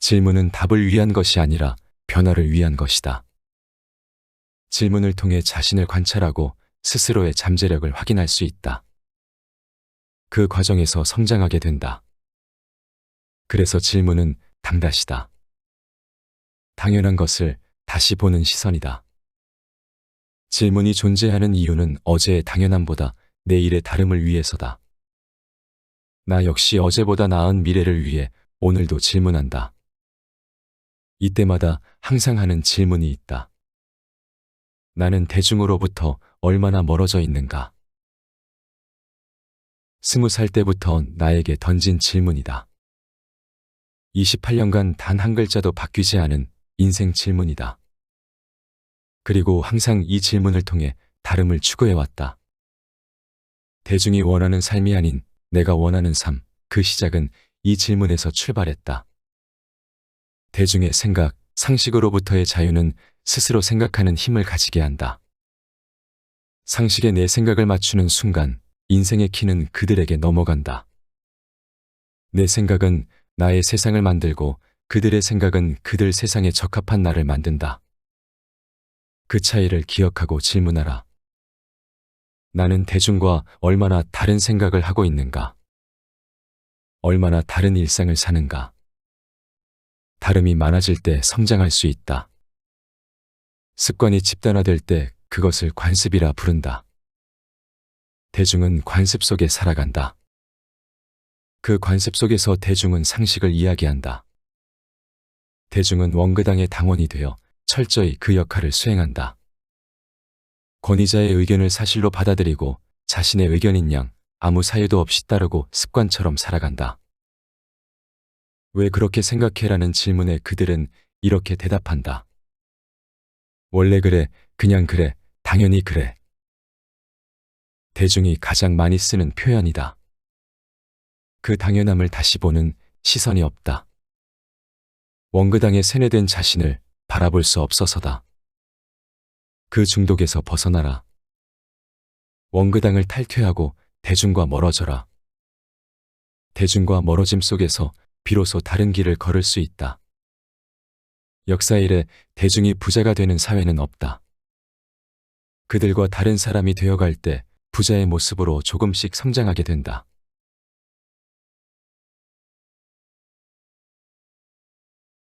질문은 답을 위한 것이 아니라 변화를 위한 것이다. 질문을 통해 자신을 관찰하고 스스로의 잠재력을 확인할 수 있다. 그 과정에서 성장하게 된다. 그래서 질문은 당다시다. 당연한 것을 다시 보는 시선이다. 질문이 존재하는 이유는 어제의 당연함보다 내일의 다름을 위해서다. 나 역시 어제보다 나은 미래를 위해 오늘도 질문한다. 이때마다 항상 하는 질문이 있다. 나는 대중으로부터 얼마나 멀어져 있는가? 20살 때부터 나에게 던진 질문이다. 28년간 단 한 글자도 바뀌지 않은 인생 질문이다. 그리고 항상 이 질문을 통해 다름을 추구해왔다. 대중이 원하는 삶이 아닌 내가 원하는 삶, 그 시작은 이 질문에서 출발했다. 대중의 생각, 상식으로부터의 자유는 스스로 생각하는 힘을 가지게 한다. 상식에 내 생각을 맞추는 순간 인생의 키는 그들에게 넘어간다. 내 생각은 나의 세상을 만들고 그들의 생각은 그들 세상에 적합한 나를 만든다. 그 차이를 기억하고 질문하라. 나는 대중과 얼마나 다른 생각을 하고 있는가? 얼마나 다른 일상을 사는가? 다름이 많아질 때 성장할 수 있다. 습관이 집단화될 때 그것을 관습이라 부른다. 대중은 관습 속에 살아간다. 그 관습 속에서 대중은 상식을 이야기한다. 대중은 원그당의 당원이 되어 철저히 그 역할을 수행한다. 권위자의 의견을 사실로 받아들이고 자신의 의견인 양 아무 사유도 없이 따르고 습관처럼 살아간다. 왜 그렇게 생각해라는 질문에 그들은 이렇게 대답한다. 원래 그래, 그냥 그래, 당연히 그래. 대중이 가장 많이 쓰는 표현이다. 그 당연함을 다시 보는 시선이 없다. 원그당에 세뇌된 자신을 바라볼 수 없어서다. 그 중독에서 벗어나라. 원그당을 탈퇴하고 대중과 멀어져라. 대중과 멀어짐 속에서 비로소 다른 길을 걸을 수 있다. 역사 이래 대중이 부자가 되는 사회는 없다. 그들과 다른 사람이 되어갈 때 부자의 모습으로 조금씩 성장하게 된다.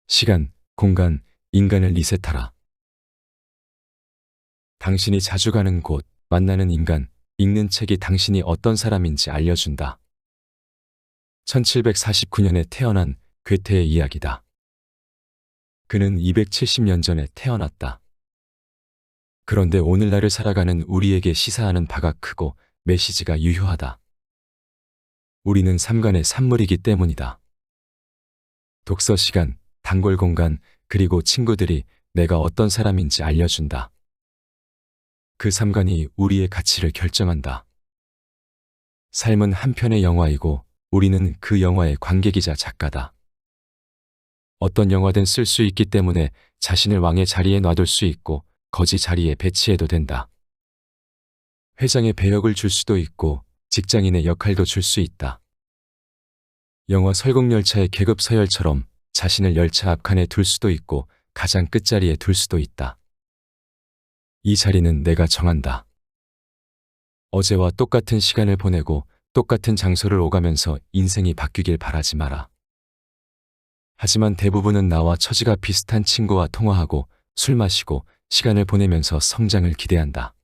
시간, 공간, 인간을 리셋하라. 당신이 자주 가는 곳, 만나는 인간, 읽는 책이 당신이 어떤 사람인지 알려준다. 1749년에 태어난 괴테의 이야기다. 그는 270년 전에 태어났다. 그런데 오늘날을 살아가는 우리에게 시사하는 바가 크고 메시지가 유효하다. 우리는 삼간의 산물이기 때문이다. 독서 시간, 단골 공간, 그리고 친구들이 내가 어떤 사람인지 알려준다. 그 삼간이 우리의 가치를 결정한다. 삶은 한 편의 영화이고 우리는 그 영화의 관객이자 작가다. 어떤 영화든 쓸 수 있기 때문에 자신을 왕의 자리에 놔둘 수 있고 거지 자리에 배치해도 된다. 회장의 배역을 줄 수도 있고 직장인의 역할도 줄 수 있다. 영화 설국열차의 계급 서열처럼 자신을 열차 앞칸에 둘 수도 있고 가장 끝자리에 둘 수도 있다. 이 자리는 내가 정한다. 어제와 똑같은 시간을 보내고 똑같은 장소를 오가면서 인생이 바뀌길 바라지 마라. 하지만 대부분은 나와 처지가 비슷한 친구와 통화하고 술 마시고 시간을 보내면서 성장을 기대한다.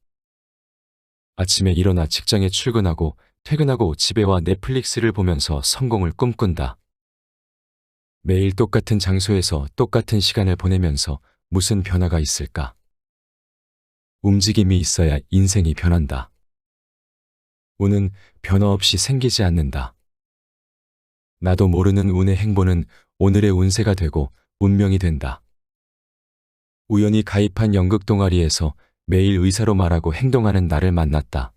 아침에 일어나 직장에 출근하고 퇴근하고 집에 와 넷플릭스를 보면서 성공을 꿈꾼다. 매일 똑같은 장소에서 똑같은 시간을 보내면서 무슨 변화가 있을까? 움직임이 있어야 인생이 변한다. 운은 변화 없이 생기지 않는다. 나도 모르는 운의 행보는 오늘의 운세가 되고 운명이 된다. 우연히 가입한 연극 동아리에서 매일 의사로 말하고 행동하는 나를 만났다.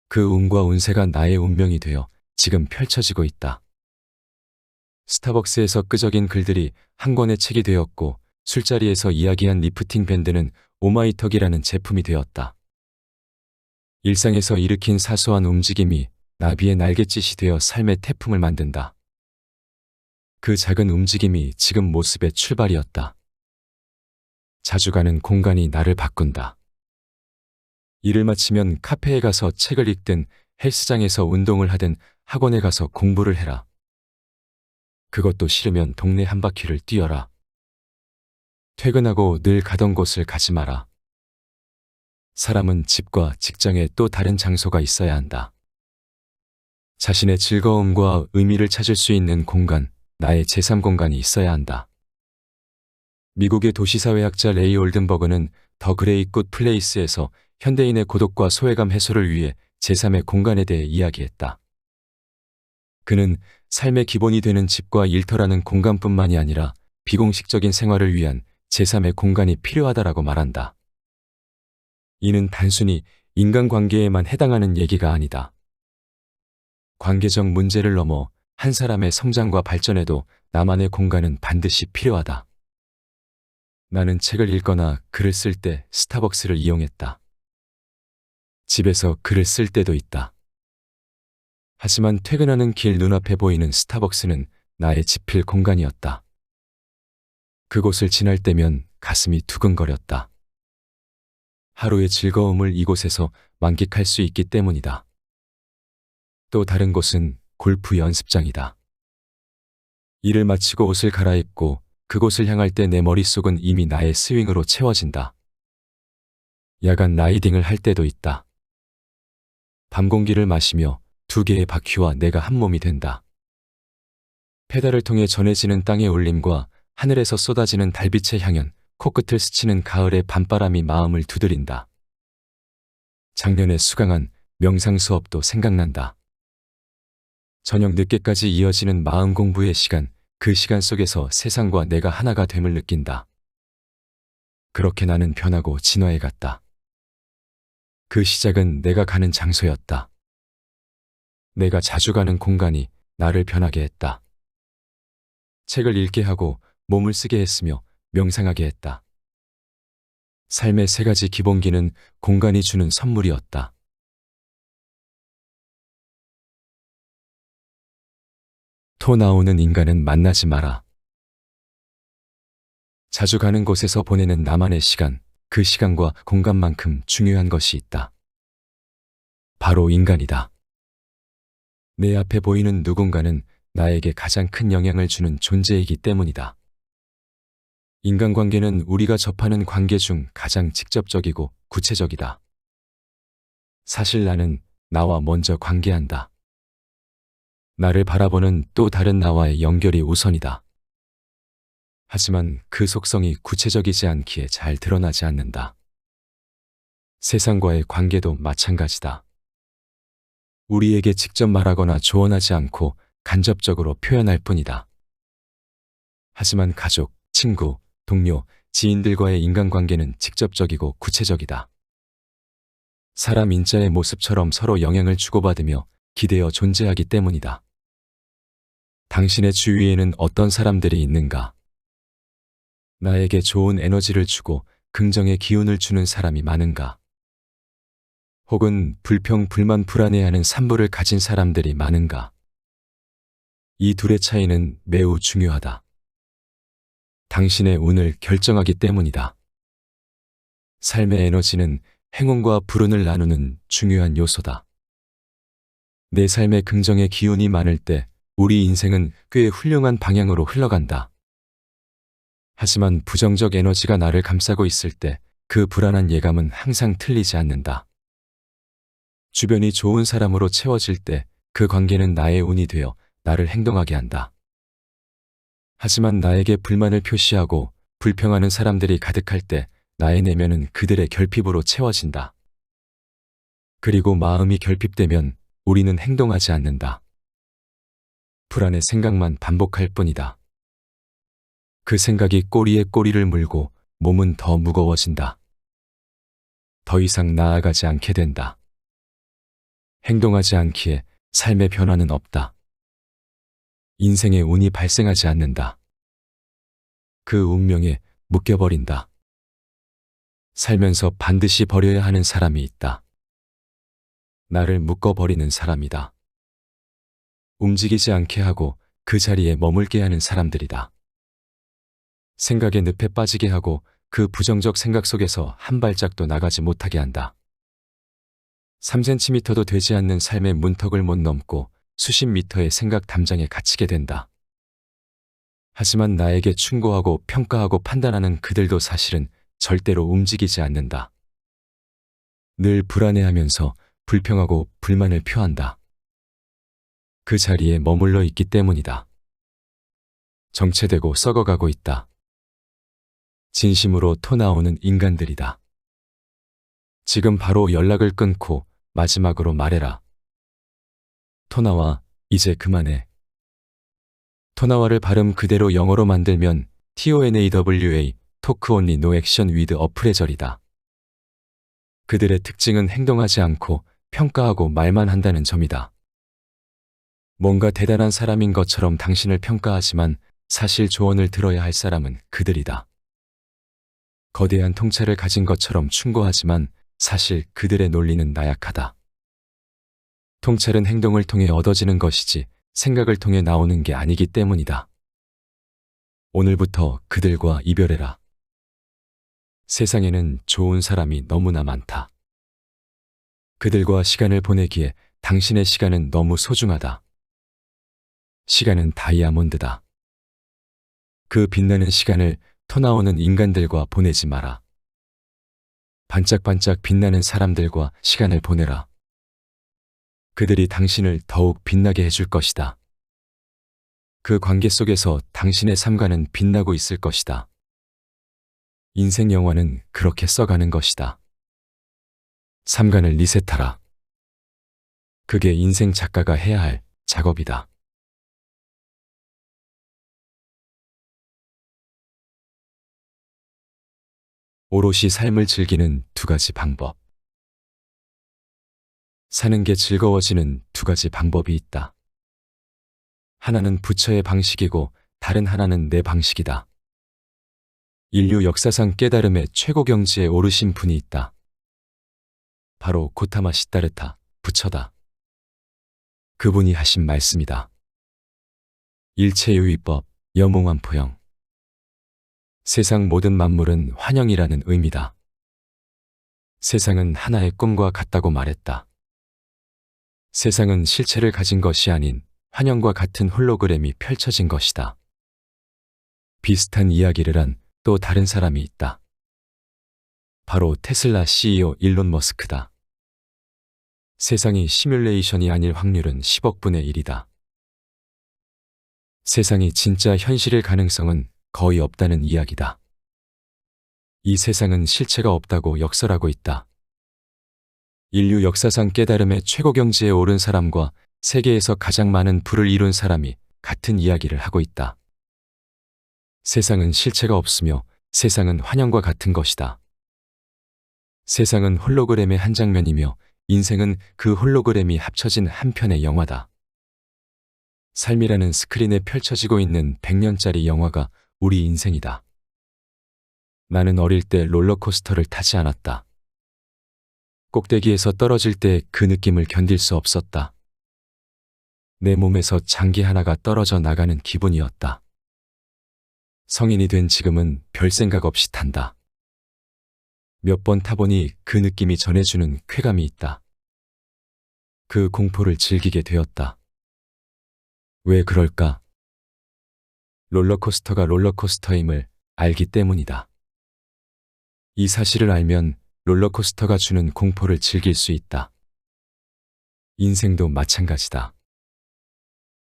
그 운과 운세가 나의 운명이 되어 지금 펼쳐지고 있다. 스타벅스에서 끄적인 글들이 한 권의 책이 되었고 술자리에서 이야기한 리프팅 밴드는 오마이턱이라는 제품이 되었다. 일상에서 일으킨 사소한 움직임이 나비의 날갯짓이 되어 삶의 태풍을 만든다. 그 작은 움직임이 지금 모습의 출발이었다. 자주 가는 공간이 나를 바꾼다. 일을 마치면 카페에 가서 책을 읽든 헬스장에서 운동을 하든 학원에 가서 공부를 해라. 그것도 싫으면 동네 한 바퀴를 뛰어라. 퇴근하고 늘 가던 곳을 가지 마라. 사람은 집과 직장에 또 다른 장소가 있어야 한다. 자신의 즐거움과 의미를 찾을 수 있는 공간, 나의 제3공간이 있어야 한다. 미국의 도시사회학자 레이 올든버그는 더 그레이트 굿 플레이스에서 현대인의 고독과 소외감 해소를 위해 제3의 공간에 대해 이야기했다. 그는 삶의 기본이 되는 집과 일터라는 공간뿐만이 아니라 비공식적인 생활을 위한 제3의 공간이 필요하다라고 말한다. 이는 단순히 인간관계에만 해당하는 얘기가 아니다. 관계적 문제를 넘어 한 사람의 성장과 발전에도 나만의 공간은 반드시 필요하다. 나는 책을 읽거나 글을 쓸 때 스타벅스를 이용했다. 집에서 글을 쓸 때도 있다. 하지만 퇴근하는 길 눈앞에 보이는 스타벅스는 나의 지필 공간이었다. 그곳을 지날 때면 가슴이 두근거렸다. 하루의 즐거움을 이곳에서 만끽할 수 있기 때문이다. 또 다른 곳은 골프 연습장이다. 일을 마치고 옷을 갈아입고 그곳을 향할 때 내 머릿속은 이미 나의 스윙으로 채워진다. 야간 라이딩을 할 때도 있다. 밤 공기를 마시며 2개의 바퀴와 내가 한 몸이 된다. 페달을 통해 전해지는 땅의 울림과 하늘에서 쏟아지는 달빛의 향연, 코끝을 스치는 가을의 밤바람이 마음을 두드린다. 작년에 수강한 명상 수업도 생각난다. 저녁 늦게까지 이어지는 마음 공부의 시간, 그 시간 속에서 세상과 내가 하나가 됨을 느낀다. 그렇게 나는 변하고 진화해 갔다. 그 시작은 내가 가는 장소였다. 내가 자주 가는 공간이 나를 변하게 했다. 책을 읽게 하고 몸을 쓰게 했으며 명상하게 했다. 삶의 3가지 기본기는 공간이 주는 선물이었다. 토 나오는 인간은 만나지 마라. 자주 가는 곳에서 보내는 나만의 시간, 그 시간과 공간만큼 중요한 것이 있다. 바로 인간이다. 내 앞에 보이는 누군가는 나에게 가장 큰 영향을 주는 존재이기 때문이다. 인간관계는 우리가 접하는 관계 중 가장 직접적이고 구체적이다. 사실 나는 나와 먼저 관계한다. 나를 바라보는 또 다른 나와의 연결이 우선이다. 하지만 그 속성이 구체적이지 않기에 잘 드러나지 않는다. 세상과의 관계도 마찬가지다. 우리에게 직접 말하거나 조언하지 않고 간접적으로 표현할 뿐이다. 하지만 가족, 친구, 동료, 지인들과의 인간관계는 직접적이고 구체적이다. 사람 인자의 모습처럼 서로 영향을 주고받으며 기대어 존재하기 때문이다. 당신의 주위에는 어떤 사람들이 있는가? 나에게 좋은 에너지를 주고 긍정의 기운을 주는 사람이 많은가? 혹은 불평, 불만, 불안해하는 산부를 가진 사람들이 많은가? 이 둘의 차이는 매우 중요하다. 당신의 운을 결정하기 때문이다. 삶의 에너지는 행운과 불운을 나누는 중요한 요소다. 내 삶에 긍정의 기운이 많을 때 우리 인생은 꽤 훌륭한 방향으로 흘러간다. 하지만 부정적 에너지가 나를 감싸고 있을 때 그 불안한 예감은 항상 틀리지 않는다. 주변이 좋은 사람으로 채워질 때 그 관계는 나의 운이 되어 나를 행동하게 한다. 하지만 나에게 불만을 표시하고 불평하는 사람들이 가득할 때 나의 내면은 그들의 결핍으로 채워진다. 그리고 마음이 결핍되면 우리는 행동하지 않는다. 불안의 생각만 반복할 뿐이다. 그 생각이 꼬리에 꼬리를 물고 몸은 더 무거워진다. 더 이상 나아가지 않게 된다. 행동하지 않기에 삶의 변화는 없다. 인생의 운이 발생하지 않는다. 그 운명에 묶여버린다. 살면서 반드시 버려야 하는 사람이 있다. 나를 묶어버리는 사람이다. 움직이지 않게 하고 그 자리에 머물게 하는 사람들이다. 생각의 늪에 빠지게 하고 그 부정적 생각 속에서 한 발짝도 나가지 못하게 한다. 3cm도 되지 않는 삶의 문턱을 못 넘고 수십 미터의 생각 담장에 갇히게 된다. 하지만 나에게 충고하고 평가하고 판단하는 그들도 사실은 절대로 움직이지 않는다. 늘 불안해하면서 불평하고 불만을 표한다. 그 자리에 머물러 있기 때문이다. 정체되고 썩어가고 있다. 진심으로 토 나오는 인간들이다. 지금 바로 연락을 끊고 마지막으로 말해라. 토나와, 이제 그만해. 토나와를 발음 그대로 영어로 만들면 TONAWA, Talk Only No Action with a Pleasure이다. 그들의 특징은 행동하지 않고 평가하고 말만 한다는 점이다. 뭔가 대단한 사람인 것처럼 당신을 평가하지만 사실 조언을 들어야 할 사람은 그들이다. 거대한 통찰을 가진 것처럼 충고하지만 사실 그들의 논리는 나약하다. 통찰은 행동을 통해 얻어지는 것이지 생각을 통해 나오는 게 아니기 때문이다. 오늘부터 그들과 이별해라. 세상에는 좋은 사람이 너무나 많다. 그들과 시간을 보내기에 당신의 시간은 너무 소중하다. 시간은 다이아몬드다. 그 빛나는 시간을 토 나오는 인간들과 보내지 마라. 반짝반짝 빛나는 사람들과 시간을 보내라. 그들이 당신을 더욱 빛나게 해줄 것이다. 그 관계 속에서 당신의 삶과는 빛나고 있을 것이다. 인생 영화는 그렇게 써가는 것이다. 삼관을 리셋하라. 그게 인생 작가가 해야 할 작업이다. 오롯이 삶을 즐기는 두 가지 방법. 사는 게 즐거워지는 두 가지 방법이 있다. 하나는 부처의 방식이고 다른 하나는 내 방식이다. 인류 역사상 깨달음의 최고 경지에 오르신 분이 있다. 바로 고타마 시다르타 부처다. 그분이 하신 말씀이다. 일체유의법, 여몽환포형. 세상 모든 만물은 환영이라는 의미다. 세상은 하나의 꿈과 같다고 말했다. 세상은 실체를 가진 것이 아닌 환영과 같은 홀로그램이 펼쳐진 것이다. 비슷한 이야기를 한 또 다른 사람이 있다. 바로 테슬라 CEO 일론 머스크다. 세상이 시뮬레이션이 아닐 확률은 10억 분의 1이다. 세상이 진짜 현실일 가능성은 거의 없다는 이야기다. 이 세상은 실체가 없다고 역설하고 있다. 인류 역사상 깨달음의 최고 경지에 오른 사람과 세계에서 가장 많은 부를 이룬 사람이 같은 이야기를 하고 있다. 세상은 실체가 없으며 세상은 환영과 같은 것이다. 세상은 홀로그램의 한 장면이며 인생은 그 홀로그램이 합쳐진 한 편의 영화다. 삶이라는 스크린에 펼쳐지고 있는 100년짜리 영화가 우리 인생이다. 나는 어릴 때 롤러코스터를 타지 않았다. 꼭대기에서 떨어질 때 그 느낌을 견딜 수 없었다. 내 몸에서 장기 하나가 떨어져 나가는 기분이었다. 성인이 된 지금은 별 생각 없이 탄다. 몇 번 타보니 그 느낌이 전해주는 쾌감이 있다. 그 공포를 즐기게 되었다. 왜 그럴까? 롤러코스터가 롤러코스터임을 알기 때문이다. 이 사실을 알면 롤러코스터가 주는 공포를 즐길 수 있다. 인생도 마찬가지다.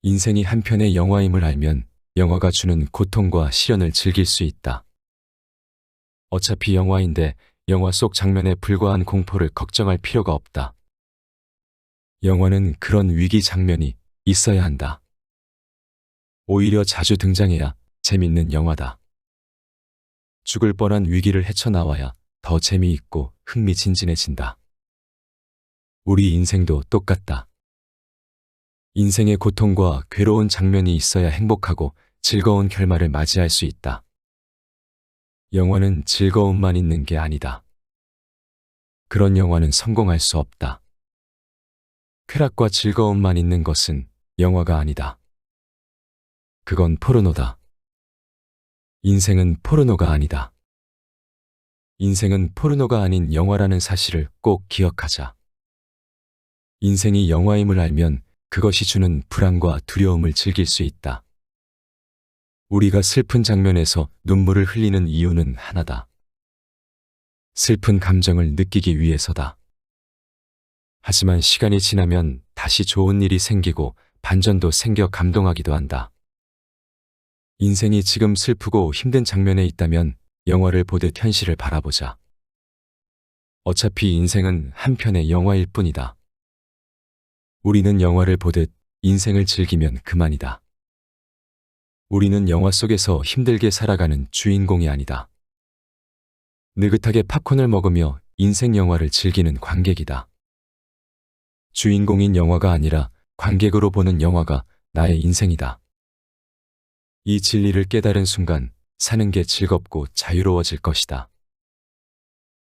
인생이 한 편의 영화임을 알면 영화가 주는 고통과 시련을 즐길 수 있다. 어차피 영화인데 영화 속 장면에 불과한 공포를 걱정할 필요가 없다. 영화는 그런 위기 장면이 있어야 한다. 오히려 자주 등장해야 재밌는 영화다. 죽을 뻔한 위기를 헤쳐나와야 더 재미있고 흥미진진해진다. 우리 인생도 똑같다. 인생의 고통과 괴로운 장면이 있어야 행복하고 즐거운 결말을 맞이할 수 있다. 영화는 즐거움만 있는 게 아니다. 그런 영화는 성공할 수 없다. 쾌락과 즐거움만 있는 것은 영화가 아니다. 그건 포르노다. 인생은 포르노가 아니다. 인생은 포르노가 아닌 영화라는 사실을 꼭 기억하자. 인생이 영화임을 알면 그것이 주는 불안과 두려움을 즐길 수 있다. 우리가 슬픈 장면에서 눈물을 흘리는 이유는 하나다. 슬픈 감정을 느끼기 위해서다. 하지만 시간이 지나면 다시 좋은 일이 생기고 반전도 생겨 감동하기도 한다. 인생이 지금 슬프고 힘든 장면에 있다면 영화를 보듯 현실을 바라보자. 어차피 인생은 한 편의 영화일 뿐이다. 우리는 영화를 보듯 인생을 즐기면 그만이다. 우리는 영화 속에서 힘들게 살아가는 주인공이 아니다. 느긋하게 팝콘을 먹으며 인생 영화를 즐기는 관객이다. 주인공인 영화가 아니라 관객으로 보는 영화가 나의 인생이다. 이 진리를 깨달은 순간 사는 게 즐겁고 자유로워질 것이다.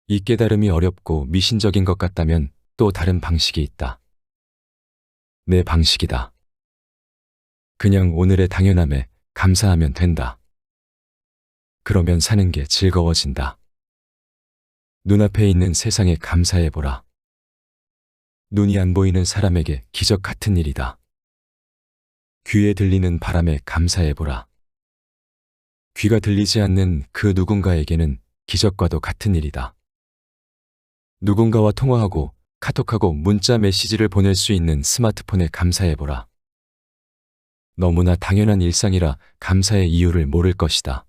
이 깨달음이 어렵고 미신적인 것 같다면 또 다른 방식이 있다. 내 방식이다. 그냥 오늘의 당연함에 감사하면 된다. 그러면 사는 게 즐거워진다. 눈앞에 있는 세상에 감사해보라. 눈이 안 보이는 사람에게 기적 같은 일이다. 귀에 들리는 바람에 감사해보라. 귀가 들리지 않는 그 누군가에게는 기적과도 같은 일이다. 누군가와 통화하고 카톡하고 문자 메시지를 보낼 수 있는 스마트폰에 감사해보라. 너무나 당연한 일상이라 감사의 이유를 모를 것이다.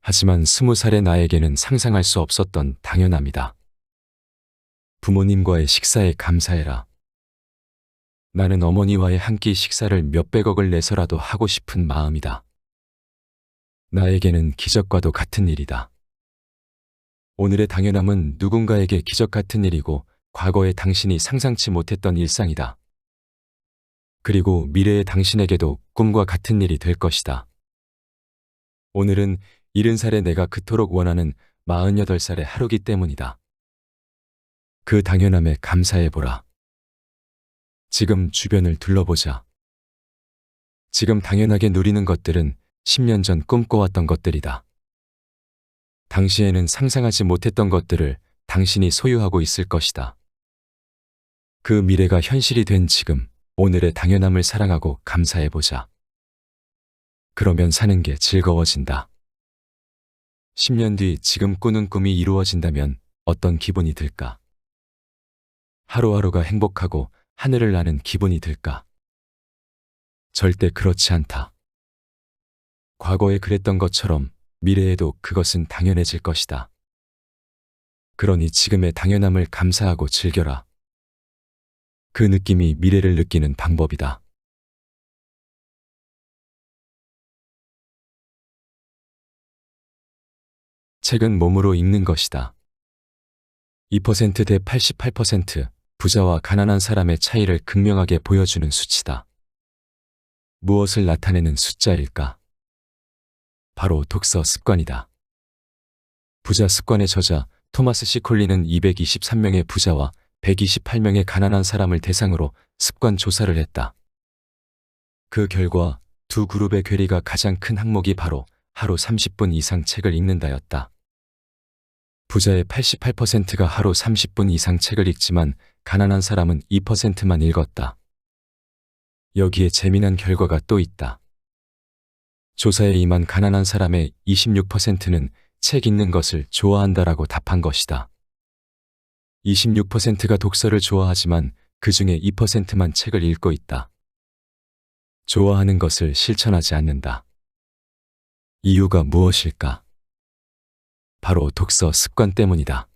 하지만 20살의 나에게는 상상할 수 없었던 당연함이다. 부모님과의 식사에 감사해라. 나는 어머니와의 한 끼 식사를 몇백억을 내서라도 하고 싶은 마음이다. 나에게는 기적과도 같은 일이다. 오늘의 당연함은 누군가에게 기적 같은 일이고 과거의 당신이 상상치 못했던 일상이다. 그리고 미래의 당신에게도 꿈과 같은 일이 될 것이다. 오늘은 70살의 내가 그토록 원하는 48살의 하루기 때문이다. 그 당연함에 감사해보라. 지금 주변을 둘러보자. 지금 당연하게 누리는 것들은 10년 전 꿈꿔왔던 것들이다. 당시에는 상상하지 못했던 것들을 당신이 소유하고 있을 것이다. 그 미래가 현실이 된 지금, 오늘의 당연함을 사랑하고 감사해보자. 그러면 사는 게 즐거워진다. 10년 뒤 지금 꾸는 꿈이 이루어진다면 어떤 기분이 들까? 하루하루가 행복하고 하늘을 나는 기분이 들까? 절대 그렇지 않다. 과거에 그랬던 것처럼 미래에도 그것은 당연해질 것이다. 그러니 지금의 당연함을 감사하고 즐겨라. 그 느낌이 미래를 느끼는 방법이다. 책은 몸으로 읽는 것이다. 2% 대 88%, 부자와 가난한 사람의 차이를 극명하게 보여주는 수치다. 무엇을 나타내는 숫자일까? 바로 독서 습관이다. 부자 습관의 저자 토마스 C. 콜린은 223명의 부자와 128명의 가난한 사람을 대상으로 습관 조사를 했다. 그 결과 두 그룹의 괴리가 가장 큰 항목이 바로 하루 30분 이상 책을 읽는다였다. 부자의 88%가 하루 30분 이상 책을 읽지만 가난한 사람은 2%만 읽었다. 여기에 재미난 결과가 또 있다. 조사에 임한 가난한 사람의 26%는 책 읽는 것을 좋아한다라고 답한 것이다. 26%가 독서를 좋아하지만 그 중에 2%만 책을 읽고 있다. 좋아하는 것을 실천하지 않는다. 이유가 무엇일까? 바로 독서 습관 때문이다.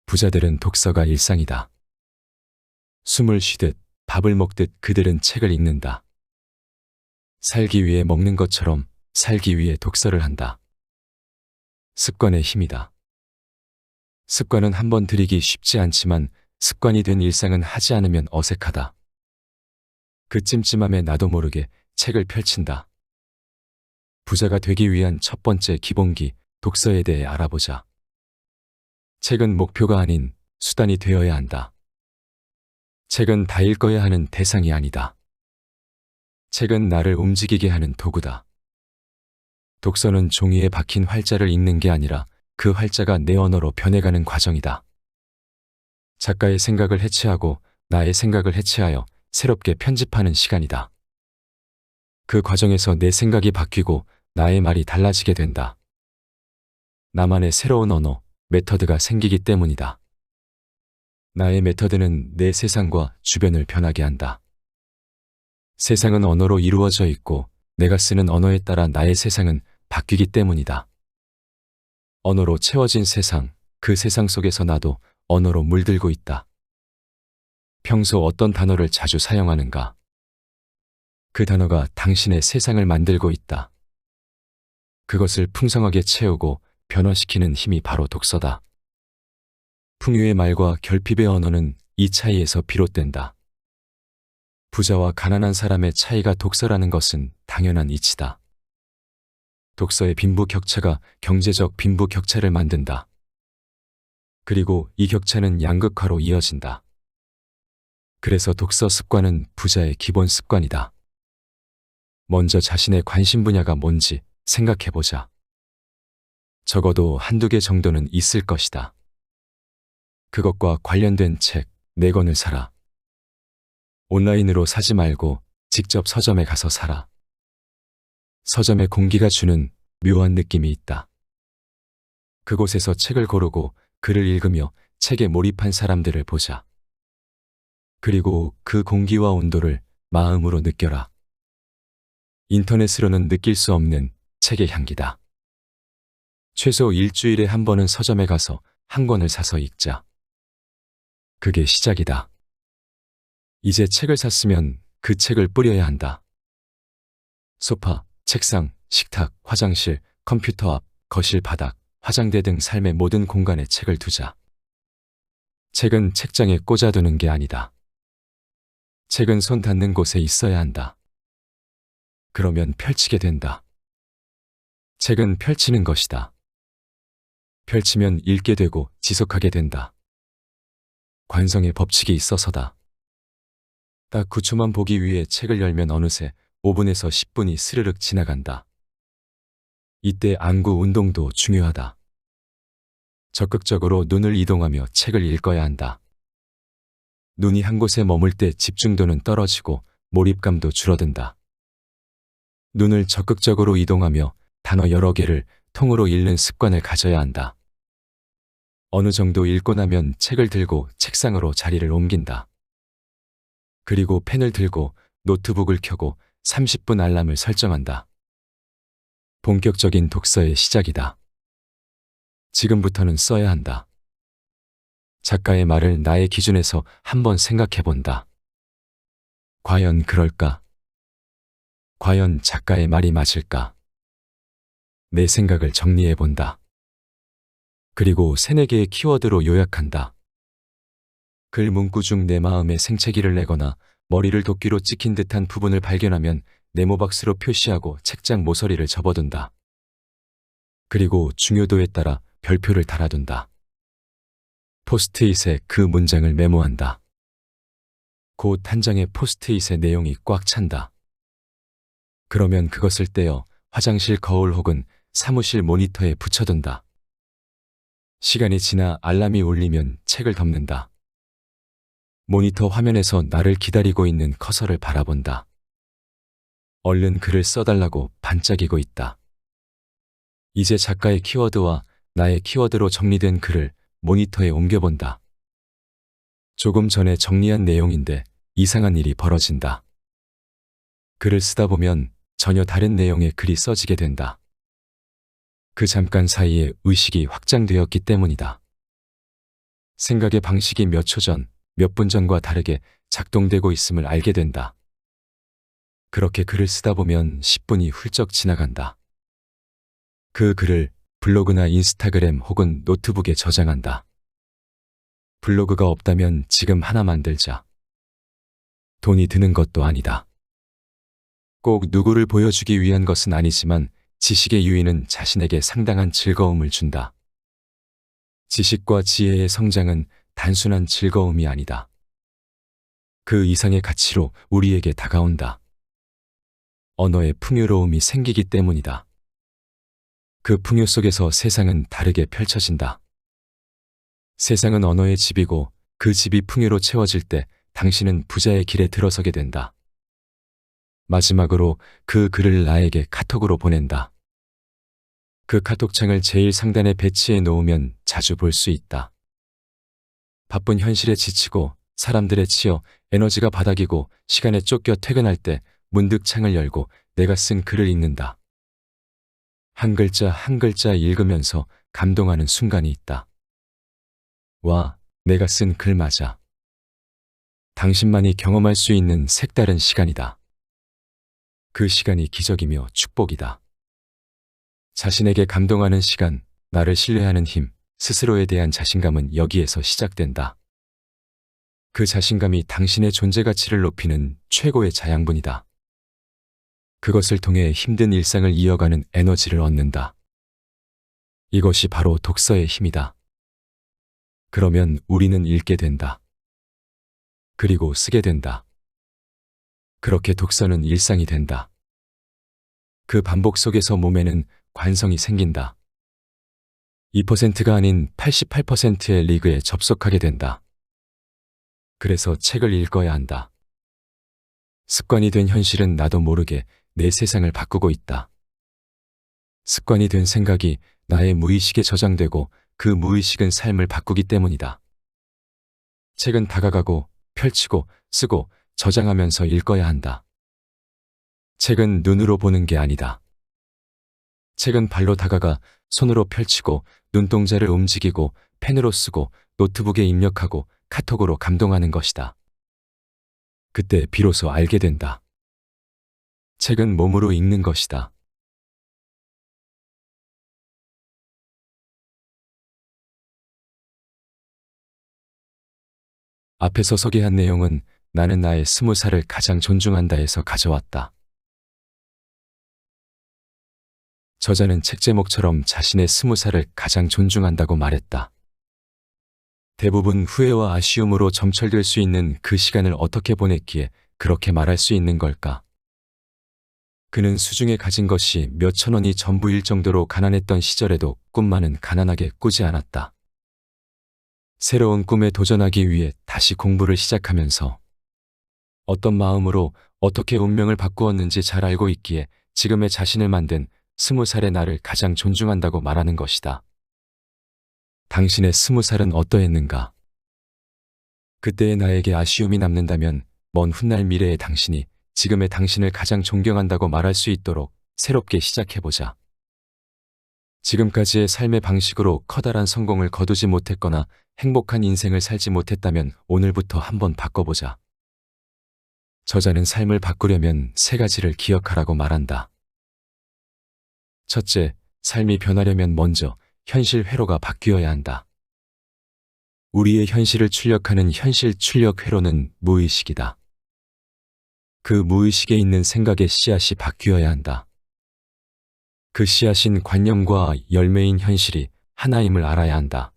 부자들은 독서가 일상이다. 숨을 쉬듯 밥을 먹듯 그들은 책을 읽는다. 살기 위해 먹는 것처럼 살기 위해 독서를 한다. 습관의 힘이다. 습관은 한번 들이기 쉽지 않지만 습관이 된 일상은 하지 않으면 어색하다. 그 찜찜함에 나도 모르게 책을 펼친다. 부자가 되기 위한 첫 번째 기본기, 독서에 대해 알아보자. 책은 목표가 아닌 수단이 되어야 한다. 책은 다 읽어야 하는 대상이 아니다. 책은 나를 움직이게 하는 도구다. 독서는 종이에 박힌 활자를 읽는 게 아니라 그 활자가 내 언어로 변해가는 과정이다. 작가의 생각을 해체하고 나의 생각을 해체하여 새롭게 편집하는 시간이다. 그 과정에서 내 생각이 바뀌고 나의 말이 달라지게 된다. 나만의 새로운 언어, 메터드가 생기기 때문이다. 나의 메터드는 내 세상과 주변을 변하게 한다. 세상은 언어로 이루어져 있고 내가 쓰는 언어에 따라 나의 세상은 바뀌기 때문이다. 언어로 채워진 세상, 그 세상 속에서 나도 언어로 물들고 있다. 평소 어떤 단어를 자주 사용하는가? 그 단어가 당신의 세상을 만들고 있다. 그것을 풍성하게 채우고 변화시키는 힘이 바로 독서다. 풍요의 말과 결핍의 언어는 이 차이에서 비롯된다. 부자와 가난한 사람의 차이가 독서라는 것은 당연한 이치다. 독서의 빈부격차가 경제적 빈부격차를 만든다. 그리고 이 격차는 양극화로 이어진다. 그래서 독서 습관은 부자의 기본 습관이다. 먼저 자신의 관심 분야가 뭔지 생각해보자. 적어도 한두 개 정도는 있을 것이다. 그것과 관련된 책 4권을 사라. 온라인으로 사지 말고 직접 서점에 가서 사라. 서점의 공기가 주는 묘한 느낌이 있다. 그곳에서 책을 고르고 글을 읽으며 책에 몰입한 사람들을 보자. 그리고 그 공기와 온도를 마음으로 느껴라. 인터넷으로는 느낄 수 없는 책의 향기다. 최소 일주일에 한 번은 서점에 가서 한 권을 사서 읽자. 그게 시작이다. 이제 책을 샀으면 그 책을 뿌려야 한다. 소파, 책상, 식탁, 화장실, 컴퓨터 앞, 거실 바닥, 화장대 등 삶의 모든 공간에 책을 두자. 책은 책장에 꽂아두는 게 아니다. 책은 손 닿는 곳에 있어야 한다. 그러면 펼치게 된다. 책은 펼치는 것이다. 펼치면 읽게 되고 지속하게 된다. 관성의 법칙이 있어서다. 딱 9초만 보기 위해 책을 열면 어느새 5분에서 10분이 스르륵 지나간다. 이때 안구 운동도 중요하다. 적극적으로 눈을 이동하며 책을 읽어야 한다. 눈이 한 곳에 머물 때 집중도는 떨어지고 몰입감도 줄어든다. 눈을 적극적으로 이동하며 단어 여러 개를 통으로 읽는 습관을 가져야 한다. 어느 정도 읽고 나면 책을 들고 책상으로 자리를 옮긴다. 그리고 펜을 들고 노트북을 켜고 30분 알람을 설정한다. 본격적인 독서의 시작이다. 지금부터는 써야 한다. 작가의 말을 나의 기준에서 한번 생각해 본다. 과연 그럴까? 과연 작가의 말이 맞을까? 내 생각을 정리해 본다. 그리고 3-4개의 키워드로 요약한다. 글 문구 중 내 마음의 생채기를 내거나 머리를 도끼로 찍힌 듯한 부분을 발견하면 네모박스로 표시하고 책장 모서리를 접어둔다. 그리고 중요도에 따라 별표를 달아둔다. 포스트잇에 그 문장을 메모한다. 곧 한 장의 포스트잇의 내용이 꽉 찬다. 그러면 그것을 떼어 화장실 거울 혹은 사무실 모니터에 붙여둔다. 시간이 지나 알람이 울리면 책을 덮는다. 모니터 화면에서 나를 기다리고 있는 커서를 바라본다. 얼른 글을 써달라고 반짝이고 있다. 이제 작가의 키워드와 나의 키워드로 정리된 글을 모니터에 옮겨본다. 조금 전에 정리한 내용인데 이상한 일이 벌어진다. 글을 쓰다 보면 전혀 다른 내용의 글이 써지게 된다. 그 잠깐 사이에 의식이 확장되었기 때문이다. 생각의 방식이 몇 초 전, 몇 분 전과 다르게 작동되고 있음을 알게 된다. 그렇게 글을 쓰다 보면 10분이 훌쩍 지나간다. 그 글을 블로그나 인스타그램 혹은 노트북에 저장한다. 블로그가 없다면 지금 하나 만들자. 돈이 드는 것도 아니다. 꼭 누구를 보여주기 위한 것은 아니지만 지식의 유인은 자신에게 상당한 즐거움을 준다. 지식과 지혜의 성장은 단순한 즐거움이 아니다. 그 이상의 가치로 우리에게 다가온다. 언어의 풍요로움이 생기기 때문이다. 그 풍요 속에서 세상은 다르게 펼쳐진다. 세상은 언어의 집이고 그 집이 풍요로 채워질 때 당신은 부자의 길에 들어서게 된다. 마지막으로 그 글을 나에게 카톡으로 보낸다. 그 카톡창을 제일 상단에 배치해 놓으면 자주 볼 수 있다. 바쁜 현실에 지치고 사람들에 치여 에너지가 바닥이고 시간에 쫓겨 퇴근할 때 문득 창을 열고 내가 쓴 글을 읽는다. 한 글자 한 글자 읽으면서 감동하는 순간이 있다. 와, 내가 쓴 글 맞아. 당신만이 경험할 수 있는 색다른 시간이다. 그 시간이 기적이며 축복이다. 자신에게 감동하는 시간, 나를 신뢰하는 힘, 스스로에 대한 자신감은 여기에서 시작된다. 그 자신감이 당신의 존재 가치를 높이는 최고의 자양분이다. 그것을 통해 힘든 일상을 이어가는 에너지를 얻는다. 이것이 바로 독서의 힘이다. 그러면 우리는 읽게 된다. 그리고 쓰게 된다. 그렇게 독서는 일상이 된다. 그 반복 속에서 몸에는 관성이 생긴다. 2%가 아닌 88%의 리그에 접속하게 된다. 그래서 책을 읽어야 한다. 습관이 된 현실은 나도 모르게 내 세상을 바꾸고 있다. 습관이 된 생각이 나의 무의식에 저장되고 그 무의식은 삶을 바꾸기 때문이다. 책은 다가가고 펼치고 쓰고 저장하면서 읽어야 한다. 책은 눈으로 보는 게 아니다. 책은 발로 다가가 손으로 펼치고 눈동자를 움직이고 펜으로 쓰고 노트북에 입력하고 카톡으로 감동하는 것이다. 그때 비로소 알게 된다. 책은 몸으로 읽는 것이다. 앞에서 소개한 내용은 나는 나의 20살을 가장 존중한다에서 가져왔다. 저자는 책 제목처럼 자신의 20살을 가장 존중한다고 말했다. 대부분 후회와 아쉬움으로 점철될 수 있는 그 시간을 어떻게 보냈기에 그렇게 말할 수 있는 걸까? 그는 수중에 가진 것이 몇천 원이 전부일 정도로 가난했던 시절에도 꿈만은 가난하게 꾸지 않았다. 새로운 꿈에 도전하기 위해 다시 공부를 시작하면서 어떤 마음으로 어떻게 운명을 바꾸었는지 잘 알고 있기에 지금의 자신을 만든 20살의 나를 가장 존중한다고 말하는 것이다. 당신의 20살은 어떠했는가? 그때의 나에게 아쉬움이 남는다면 먼 훗날 미래의 당신이 지금의 당신을 가장 존경한다고 말할 수 있도록 새롭게 시작해보자. 지금까지의 삶의 방식으로 커다란 성공을 거두지 못했거나 행복한 인생을 살지 못했다면 오늘부터 한번 바꿔보자. 저자는 삶을 바꾸려면 3가지를 기억하라고 말한다. 첫째, 삶이 변하려면 먼저 현실 회로가 바뀌어야 한다. 우리의 현실을 출력하는 현실 출력 회로는 무의식이다. 그 무의식에 있는 생각의 씨앗이 바뀌어야 한다. 그 씨앗인 관념과 열매인 현실이 하나임을 알아야 한다.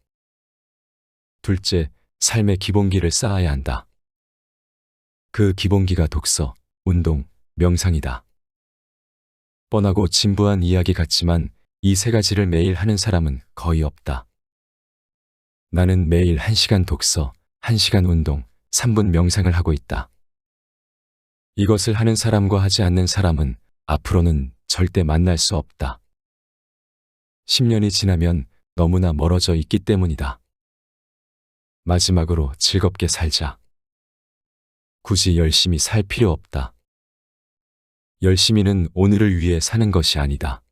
둘째, 삶의 기본기를 쌓아야 한다. 그 기본기가 독서, 운동, 명상이다. 뻔하고 진부한 이야기 같지만 이 3가지를 매일 하는 사람은 거의 없다. 나는 매일 1시간 독서, 1시간 운동, 3분 명상을 하고 있다. 이것을 하는 사람과 하지 않는 사람은 앞으로는 절대 만날 수 없다. 10년이 지나면 너무나 멀어져 있기 때문이다. 마지막으로 즐겁게 살자. 굳이 열심히 살 필요 없다. 열심히는 오늘을 위해 사는 것이 아니다.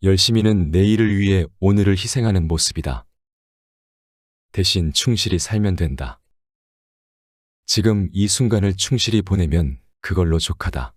열심히는 내일을 위해 오늘을 희생하는 모습이다. 대신 충실히 살면 된다. 지금 이 순간을 충실히 보내면 그걸로 족하다.